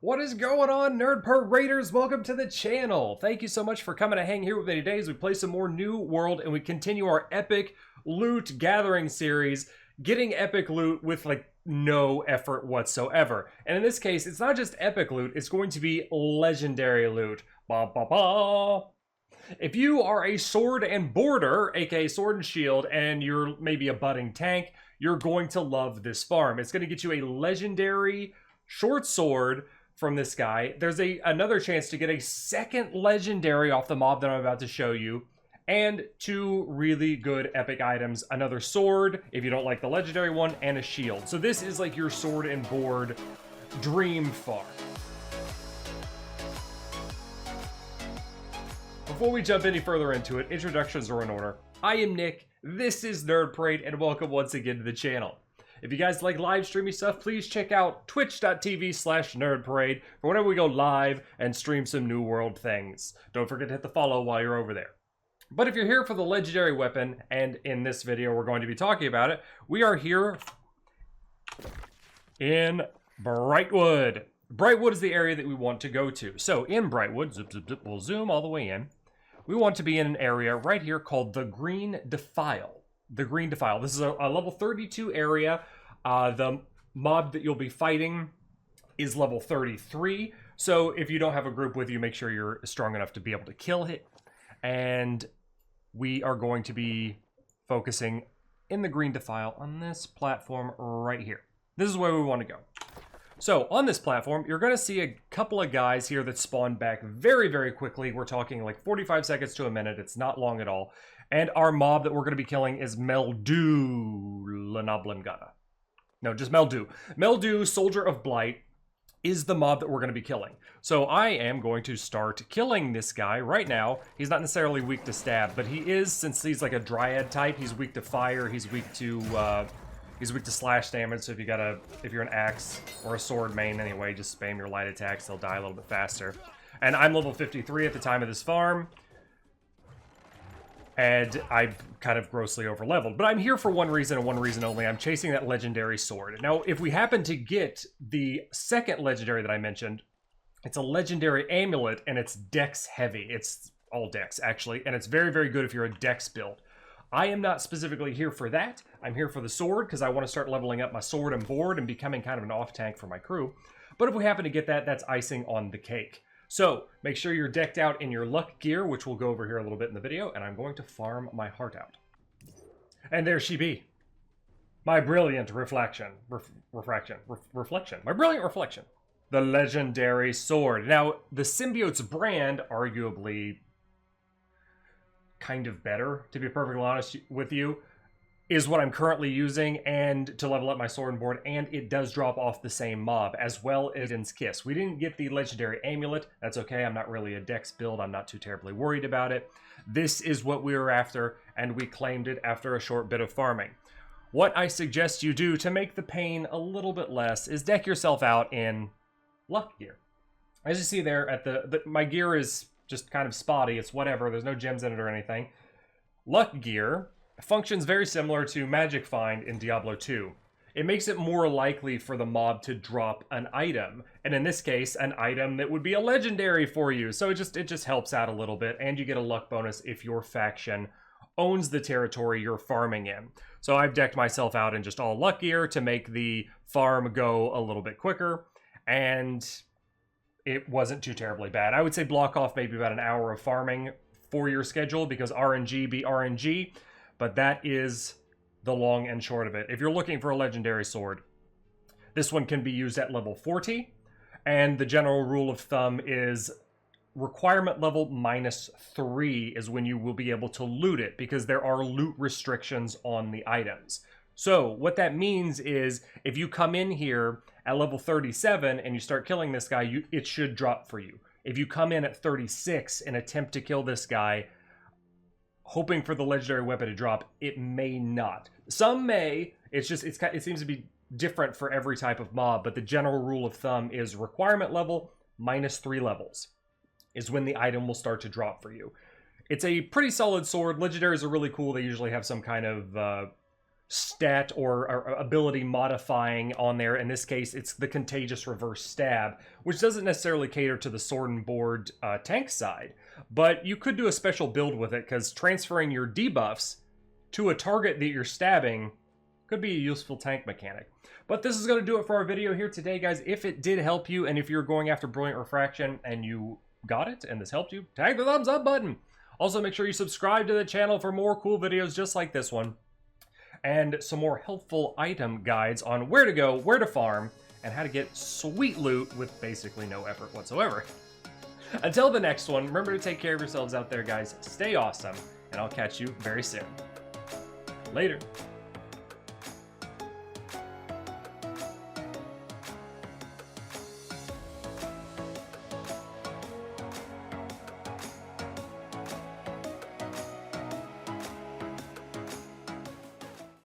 What is going on, Nerd Paraders? Welcome to the channel. Thank you so much for coming to hang here with me today as we play some more New World and we continue our epic loot gathering series, getting epic loot with like no effort whatsoever. And in this case, it's not just epic loot, it's going to be legendary loot. Ba ba ba. If you are a sword and boarder, aka sword and shield, and you're maybe a budding tank, you're going to love this farm. It's going to get you a legendary short sword from this guy. There's another chance to get a second legendary off the mob that I'm about to show you, and two really good epic items, another sword if you don't like the legendary one, and a shield. So this is like your sword and board dream farm. Before we jump any further into it, introductions are in order. I am Nick, this is Nerd Parade, and welcome once again to the channel. If you guys like live streaming stuff, please check out twitch.tv/nerdparade for whenever we go live and stream some New World things. Don't forget to hit the follow while you're over there. But if you're here for the legendary weapon, and in this video we're going to be talking about it, we are here in Brightwood. Brightwood is the area that we want to go to. So in Brightwood, zip, zip, zip, we'll zoom all the way in. We want to be in an area right here called the Green Defile. The Green Defile. This is a level 32 area. The mob that you'll be fighting is level 33. So if you don't have a group with you, make sure you're strong enough to be able to kill it. And we are going to be focusing in the Green Defile on this platform right here. This is where we want to go. So on this platform, you're going to see a couple of guys here that spawn back very, very quickly. We're talking like 45 seconds to a minute. It's not long at all. And our mob that we're going to be killing is Meldue. No, just Meldue. Meldue, Soldier of Blight, is the mob that we're going to be killing. So I am going to start killing this guy right now. He's not necessarily weak to stab, but he is, since he's like a dryad type, he's weak to fire, he's weak to slash damage. So if you're an axe or a sword main anyway, just spam your light attacks, they'll die a little bit faster. And I'm level 53 at the time of this farm. And I'm kind of grossly over-leveled. But I'm here for one reason and one reason only. I'm chasing that legendary sword. Now, if we happen to get the second legendary that I mentioned, it's a legendary amulet, and it's dex heavy. It's all dex, actually. And it's very, very good if you're a dex build. I am not specifically here for that. I'm here for the sword, because I want to start leveling up my sword and board and becoming kind of an off-tank for my crew. But if we happen to get that, that's icing on the cake. So, make sure you're decked out in your luck gear, which we'll go over here a little bit in the video, and I'm going to farm my heart out. And there she be. My brilliant reflection. Reflection. My brilliant reflection. The legendary sword. Now, the Symbiote's brand, arguably kind of better, to be perfectly honest with you, is what I'm currently using and to level up my sword and board, and it does drop off the same mob, as well as Eden's Kiss. We didn't get the legendary amulet. That's okay. I'm not really a dex build. I'm not too terribly worried about it. This is what we were after, and we claimed it after a short bit of farming. What I suggest you do to make the pain a little bit less is deck yourself out in luck gear. As you see there, at my gear is just kind of spotty. It's whatever. There's no gems in it or anything. Luck gear functions very similar to Magic Find in Diablo 2. It makes it more likely for the mob to drop an item, and in this case, an item that would be a legendary for you. So it just helps out a little bit, and you get a luck bonus if your faction owns the territory you're farming in. So I've decked myself out in just all luck gear to make the farm go a little bit quicker, and it wasn't too terribly bad. I would say block off maybe about an hour of farming for your schedule, because RNG be RNG. But that is the long and short of it. If you're looking for a legendary sword, this one can be used at level 40. And the general rule of thumb is requirement level -3 is when you will be able to loot it, because there are loot restrictions on the items. So what that means is if you come in here at level 37 and you start killing this guy, it should drop for you. If you come in at 36 and attempt to kill this guy, hoping for the legendary weapon to drop, it may not. Some may. It seems to be different for every type of mob, but the general rule of thumb is requirement level -3 levels is when the item will start to drop for you. It's a pretty solid sword. Legendaries are really cool. They usually have some kind of stat or ability modifying on there. In this case, it's the Contagious Reverse Stab, which doesn't necessarily cater to the Sword and Board tank side, but you could do a special build with it, because transferring your debuffs to a target that you're stabbing could be a useful tank mechanic. But this is going to do it for our video here today, guys. If it did help you, and if you're going after Brilliant Refraction and you got it and this helped you, tag the thumbs up button. Also, make sure you subscribe to the channel for more cool videos just like this one, and some more helpful item guides on where to go, where to farm, and how to get sweet loot with basically no effort whatsoever. Until the next one, remember to take care of yourselves out there, guys. Stay awesome, and I'll catch you very soon. Later.